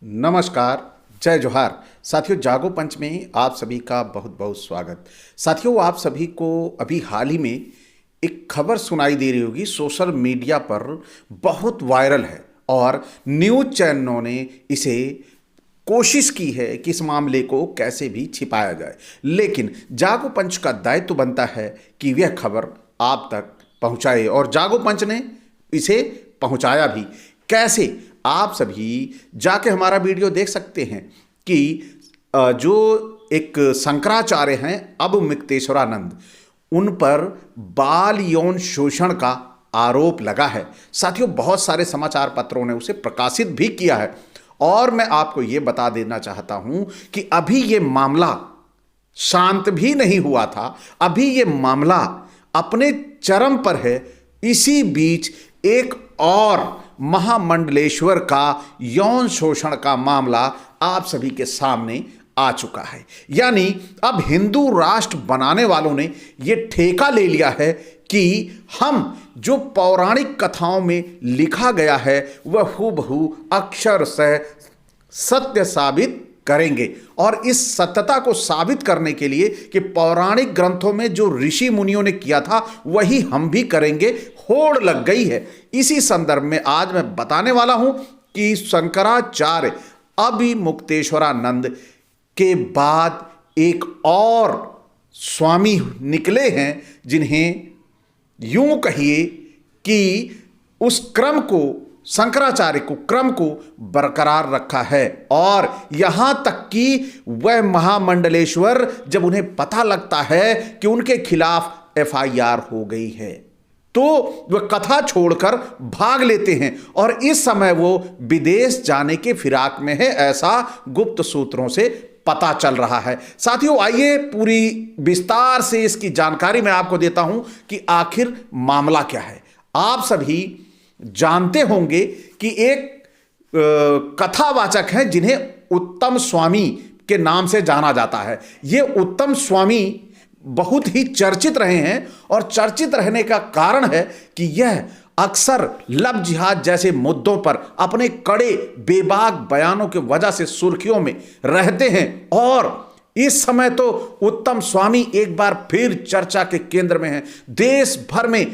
नमस्कार, जय जोहार। साथियों, जागो पंच में आप सभी का बहुत बहुत स्वागत। साथियों, आप सभी को अभी हाल ही में एक खबर सुनाई दे रही होगी, सोशल मीडिया पर बहुत वायरल है और न्यूज़ चैनलों ने इसे कोशिश की है कि इस मामले को कैसे भी छिपाया जाए, लेकिन जागो पंच का दायित्व बनता है कि यह खबर आप तक पहुंचाए और जागो पंच ने इसे पहुंचाया भी। कैसे, आप सभी जाके हमारा वीडियो देख सकते हैं कि जो एक शंकराचार्य हैं अवमुक्तेश्वरानंद, उन पर बाल यौन शोषण का आरोप लगा है। साथियों, बहुत सारे समाचार पत्रों ने उसे प्रकाशित भी किया है और मैं आपको ये बता देना चाहता हूं कि अभी ये मामला शांत भी नहीं हुआ था, अभी ये मामला अपने चरम पर है। इसी बीच एक और महामंडलेश्वर का यौन शोषण का मामला आप सभी के सामने आ चुका है। यानी अब हिंदू राष्ट्र बनाने वालों ने यह ठेका ले लिया है कि हम जो पौराणिक कथाओं में लिखा गया है वह हूबहू अक्षर से सत्य साबित करेंगे। और इस सत्यता को साबित करने के लिए कि पौराणिक ग्रंथों में जो ऋषि मुनियों ने किया था वही हम भी करेंगे, होड़ लग गई है। इसी संदर्भ में आज मैं बताने वाला हूं कि शंकराचार्य अवमुक्तेश्वरानंद के बाद एक और स्वामी निकले हैं जिन्हें यूं कहिए कि उस क्रम को, शंकराचार्य को, क्रम को बरकरार रखा है। और यहां तक कि वह महामंडलेश्वर, जब उन्हें पता लगता है कि उनके खिलाफ एफआईआर हो गई है तो वह कथा छोड़कर भाग लेते हैं और इस समय वो विदेश जाने के फिराक में है, ऐसा गुप्त सूत्रों से पता चल रहा है। साथियों, आइए पूरी विस्तार से इसकी जानकारी मैं आपको देता हूं कि आखिर मामला क्या है। आप सभी जानते होंगे कि एक कथावाचक हैं जिन्हें उत्तम स्वामी के नाम से जाना जाता है। ये उत्तम स्वामी बहुत ही चर्चित रहे हैं और चर्चित रहने का कारण है कि यह अक्सर लव जिहाद जैसे मुद्दों पर अपने कड़े बेबाक बयानों की वजह से सुर्खियों में रहते हैं। और इस समय तो उत्तम स्वामी एक बार फिर चर्चा के केंद्र में हैं। देश भर में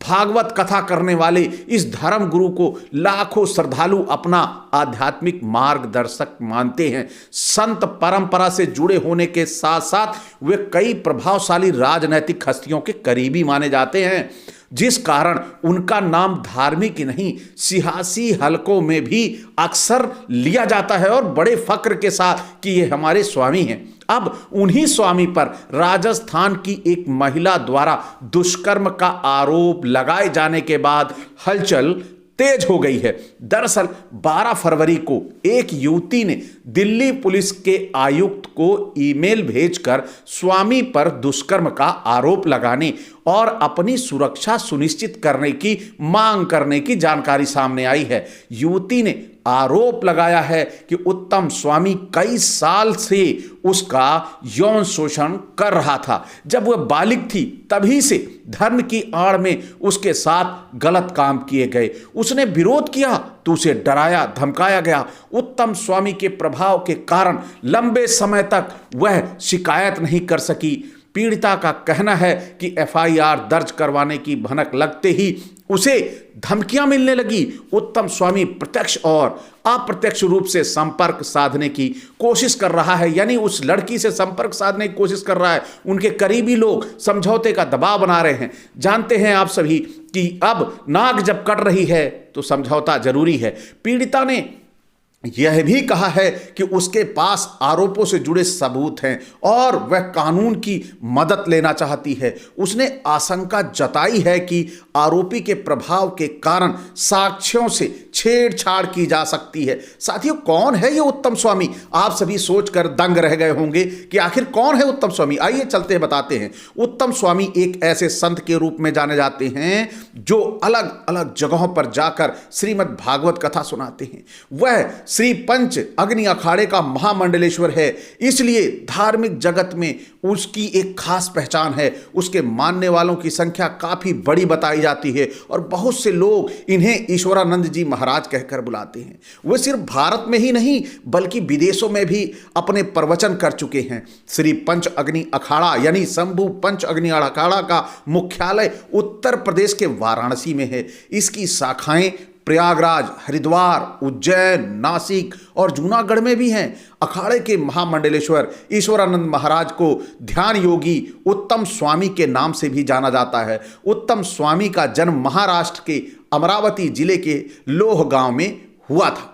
भागवत कथा करने वाले इस धर्म गुरु को लाखों श्रद्धालु अपना आध्यात्मिक मार्गदर्शक मानते हैं। संत परंपरा से जुड़े होने के साथ साथ वे कई प्रभावशाली राजनैतिक हस्तियों के करीबी माने जाते हैं, जिस कारण उनका नाम धार्मिक ही नहीं सियासी हलकों में भी अक्सर लिया जाता है और बड़े फक्र के साथ कि ये हमारे स्वामी हैं। अब उन्हीं स्वामी पर राजस्थान की एक महिला द्वारा दुष्कर्म का आरोप लगाए जाने के बाद हलचल तेज हो गई है। दरअसल 12 फरवरी को एक युवती ने दिल्ली पुलिस के आयुक्त को ईमेल भेजकर स्वामी पर दुष्कर्म का आरोप लगाने और अपनी सुरक्षा सुनिश्चित करने की मांग करने की जानकारी सामने आई है। युवती ने आरोप लगाया है कि उत्तम स्वामी कई साल से उसका यौन शोषण कर रहा था। जब वह बालिग थी तभी से धर्म की आड़ में उसके साथ गलत काम किए गए। उसने विरोध किया तो उसे डराया धमकाया गया। उत्तम स्वामी के प्रभाव के कारण लंबे समय तक वह शिकायत नहीं कर सकी। पीड़िता का कहना है कि एफआईआर दर्ज करवाने की भनक लगते ही उसे धमकियां मिलने लगी। उत्तम स्वामी प्रत्यक्ष और अप्रत्यक्ष रूप से संपर्क साधने की कोशिश कर रहा है, यानी उस लड़की से संपर्क साधने की कोशिश कर रहा है। उनके करीबी लोग समझौते का दबाव बना रहे हैं। जानते हैं आप सभी कि अब नाक जब कट रही है तो समझौता जरूरी है। पीड़िता ने यह भी कहा है कि उसके पास आरोपों से जुड़े सबूत हैं और वह कानून की मदद लेना चाहती है। उसने आशंका जताई है कि आरोपी के प्रभाव के कारण साक्ष्यों से छेड़छाड़ की जा सकती है। साथियों, कौन है ये उत्तम स्वामी? आप सभी सोचकर दंग रह गए होंगे कि आखिर कौन है उत्तम स्वामी। आइए चलते बताते हैं। उत्तम स्वामी एक ऐसे संत के रूप में जाने जाते हैं जो अलग अलग जगहों पर जाकर श्रीमद् भागवत कथा सुनाते हैं। वह श्री पंच अग्नि अखाड़े का महामंडलेश्वर है, इसलिए धार्मिक जगत में उसकी एक खास पहचान है। उसके मानने वालों की संख्या काफ़ी बड़ी बताई जाती है और बहुत से लोग इन्हें ईश्वरानंद जी महाराज कहकर बुलाते हैं। वे सिर्फ भारत में ही नहीं बल्कि विदेशों में भी अपने प्रवचन कर चुके हैं। श्री पंच अग्नि अखाड़ा यानी शंभु पंच अग्नि अखाड़ा का मुख्यालय उत्तर प्रदेश के वाराणसी में है। इसकी शाखाएं प्रयागराज, हरिद्वार, उज्जैन, नासिक और जूनागढ़ में भी हैं। अखाड़े के महामंडलेश्वर ईश्वरानंद महाराज को ध्यान योगी उत्तम स्वामी के नाम से भी जाना जाता है। उत्तम स्वामी का जन्म महाराष्ट्र के अमरावती जिले के लोह गांव में हुआ था।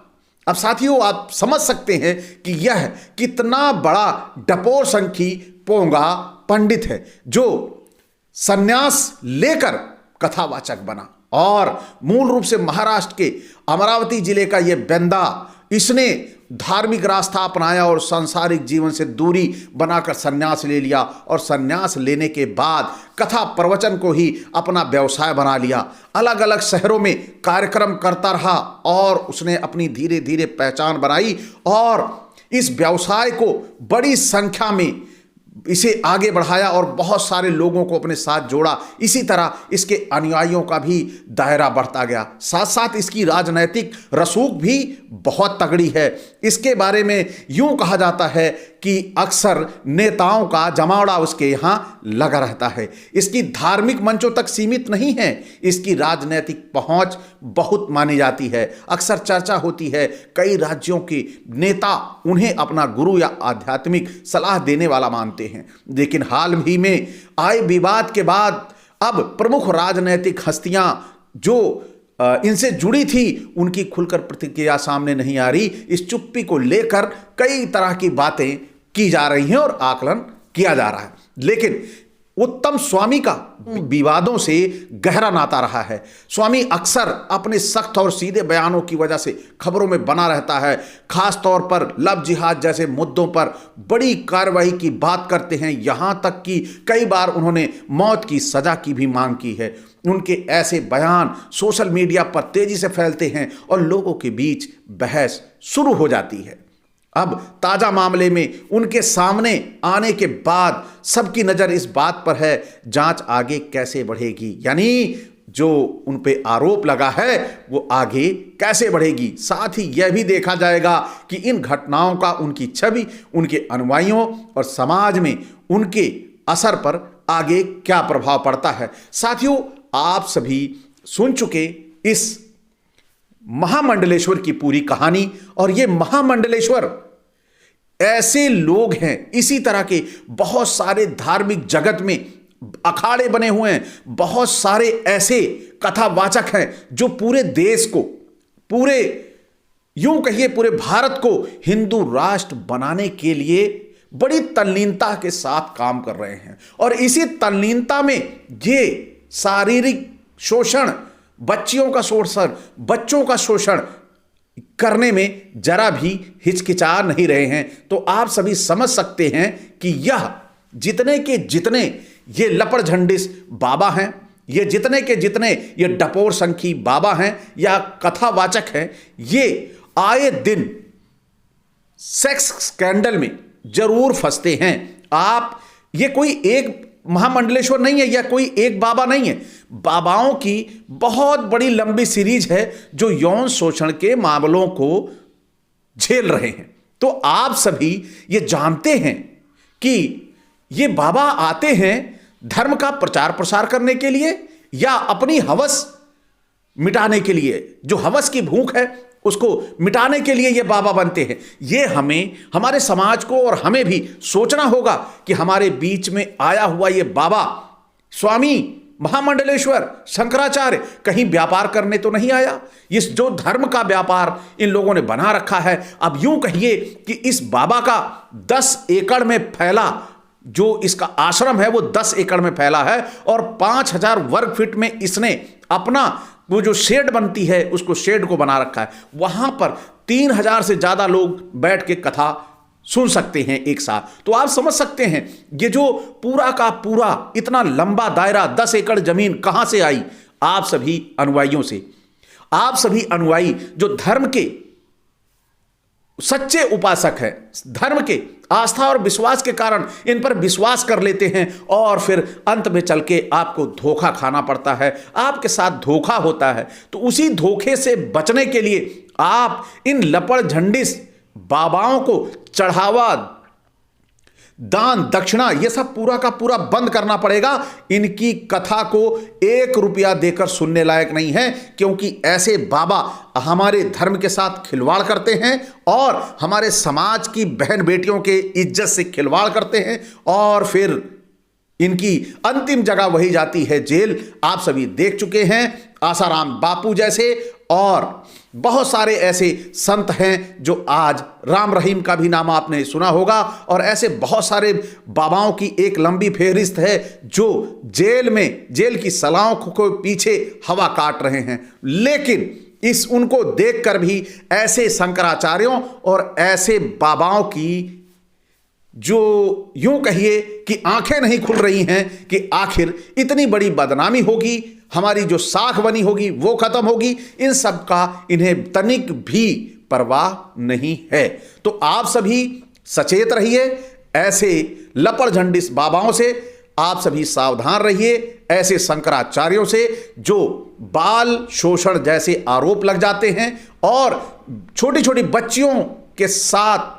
अब साथियों, आप समझ सकते हैं कि यह कितना बड़ा डपोर संखी पोंगा पंडित है जो संन्यास लेकर कथावाचक बना और मूल रूप से महाराष्ट्र के अमरावती जिले का यह बेंदा, इसने धार्मिक रास्ता अपनाया और सांसारिक जीवन से दूरी बनाकर संन्यास ले लिया और संन्यास लेने के बाद कथा प्रवचन को ही अपना व्यवसाय बना लिया। अलग अलग शहरों में कार्यक्रम करता रहा और उसने अपनी धीरे धीरे पहचान बनाई और इस व्यवसाय को बड़ी संख्या में इसे आगे बढ़ाया और बहुत सारे लोगों को अपने साथ जोड़ा। इसी तरह इसके अनुयायियों का भी दायरा बढ़ता गया। साथ साथ इसकी राजनैतिक रसूख भी बहुत तगड़ी है। इसके बारे में यूं कहा जाता है कि अक्सर नेताओं का जमावड़ा उसके यहाँ लगा रहता है। इसकी धार्मिक मंचों तक सीमित नहीं है, इसकी राजनैतिक पहुंच बहुत मानी जाती है। अक्सर चर्चा होती है, कई राज्यों के नेता उन्हें अपना गुरु या आध्यात्मिक सलाह देने वाला मानते हैं। लेकिन हाल ही में आए विवाद के बाद अब प्रमुख राजनैतिक हस्तियां जो इनसे जुड़ी थी, उनकी खुलकर प्रतिक्रिया सामने नहीं आ रही। इस चुप्पी को लेकर कई तरह की बातें की जा रही हैं और आकलन किया जा रहा है। लेकिन उत्तम स्वामी का विवादों से गहरा नाता रहा है। स्वामी अक्सर अपने सख्त और सीधे बयानों की वजह से खबरों में बना रहता है। खास तौर पर लव जिहाद जैसे मुद्दों पर बड़ी कार्रवाई की बात करते हैं। यहां तक कि कई बार उन्होंने मौत की सजा की भी मांग की है। उनके ऐसे बयान सोशल मीडिया पर तेजी से फैलते हैं और लोगों के बीच बहस शुरू हो जाती है। अब ताजा मामले में उनके सामने आने के बाद सबकी नजर इस बात पर है, जांच आगे कैसे बढ़ेगी, यानी जो उन पे आरोप लगा है वो आगे कैसे बढ़ेगी। साथ ही यह भी देखा जाएगा कि इन घटनाओं का उनकी छवि, उनके अनुयायियों और समाज में उनके असर पर आगे क्या प्रभाव पड़ता है। साथियों, आप सभी सुन चुके इस महामंडलेश्वर की पूरी कहानी और ये महामंडलेश्वर ऐसे लोग हैं, इसी तरह के बहुत सारे धार्मिक जगत में अखाड़े बने हुए हैं। बहुत सारे ऐसे कथावाचक हैं जो पूरे देश को, पूरे यूं कहिए पूरे भारत को हिंदू राष्ट्र बनाने के लिए बड़ी तल्लीनता के साथ काम कर रहे हैं। और इसी तल्लीनता में ये शारीरिक शोषण, बच्चों का शोषण करने में जरा भी हिचकिचा नहीं रहे हैं। तो आप सभी समझ सकते हैं कि यह जितने के जितने ये लपड़ झंडिस बाबा हैं, ये जितने के जितने ये डपोर संखी बाबा हैं या कथावाचक हैं, ये आए दिन सेक्स स्कैंडल में जरूर फंसते हैं। आप, ये कोई एक महामंडलेश्वर नहीं है या कोई एक बाबा नहीं है, बाबाओं की बहुत बड़ी लंबी सीरीज है जो यौन शोषण के मामलों को झेल रहे हैं। तो आप सभी ये जानते हैं कि ये बाबा आते हैं धर्म का प्रचार प्रसार करने के लिए या अपनी हवस मिटाने के लिए, जो हवस की भूख है उसको मिटाने के लिए ये बाबा बनते हैं। ये हमें, हमारे समाज को और हमें भी सोचना होगा कि हमारे बीच में आया हुआ ये बाबा स्वामी महामंडलेश्वर शंकराचार्य कहीं व्यापार करने तो नहीं आया। इस जो धर्म का व्यापार इन लोगों ने बना रखा है, अब यूं कहिए कि इस बाबा का 10 एकड़ में फैला, जो इसका आश्रम है वो 10 एकड़ में फैला है और 5000 वर्ग फीट में इसने अपना वो जो शेड बनती है उसको, शेड को बना रखा है। वहां पर 3000 से ज्यादा लोग बैठ के कथा सुन सकते हैं एक साथ। तो आप समझ सकते हैं ये जो पूरा का पूरा इतना लंबा दायरा 10 एकड़ जमीन कहां से आई। आप सभी अनुयायियों से, आप सभी अनुयायी जो धर्म के सच्चे उपासक हैं, धर्म के आस्था और विश्वास के कारण इन पर विश्वास कर लेते हैं और फिर अंत में चल के आपको धोखा खाना पड़ता है, आपके साथ धोखा होता है। तो उसी धोखे से बचने के लिए आप इन लपड़झंडिस बाबाओं को चढ़ावा, दान, दक्षिणा, ये सब पूरा का पूरा बंद करना पड़ेगा। इनकी कथा को 1 रुपया देकर सुनने लायक नहीं है, क्योंकि ऐसे बाबा हमारे धर्म के साथ खिलवाड़ करते हैं और हमारे समाज की बहन बेटियों के इज्जत से खिलवाड़ करते हैं और फिर इनकी अंतिम जगह वही जाती है जेल। आप सभी देख चुके हैं, आसाराम बापू जैसे और बहुत सारे ऐसे संत हैं जो आज, राम रहीम का भी नाम आपने सुना होगा, और ऐसे बहुत सारे बाबाओं की एक लंबी फेहरिस्त है जो जेल में, जेल की सलाखों को पीछे हवा काट रहे हैं। लेकिन उनको देखकर भी ऐसे शंकराचार्यों और ऐसे बाबाओं की जो यूं कहिए कि आंखें नहीं खुल रही हैं कि आखिर इतनी बड़ी बदनामी होगी, हमारी जो साख बनी होगी वो खत्म होगी, इन सब का इन्हें तनिक भी परवाह नहीं है। तो आप सभी सचेत रहिए, ऐसे लपड़झंडिस बाबाओं से आप सभी सावधान रहिए, ऐसे शंकराचार्यों से जो बाल शोषण जैसे आरोप लग जाते हैं और छोटी छोटी बच्चियों के साथ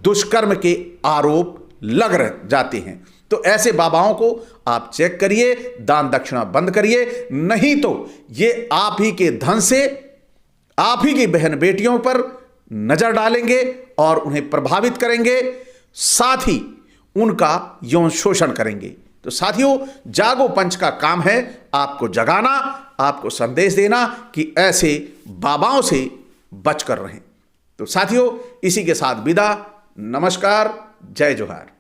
दुष्कर्म के आरोप लग जाते हैं। तो ऐसे बाबाओं को आप चेक करिए, दान दक्षिणा बंद करिए, नहीं तो ये आप ही के धन से आप ही की बहन बेटियों पर नजर डालेंगे और उन्हें प्रभावित करेंगे, साथ ही उनका यौन शोषण करेंगे। तो साथियों, जागो पंच का काम है आपको जगाना, आपको संदेश देना कि ऐसे बाबाओं से बचकर रहें। तो साथियों, इसी के साथ विदा, नमस्कार, जय जोहार।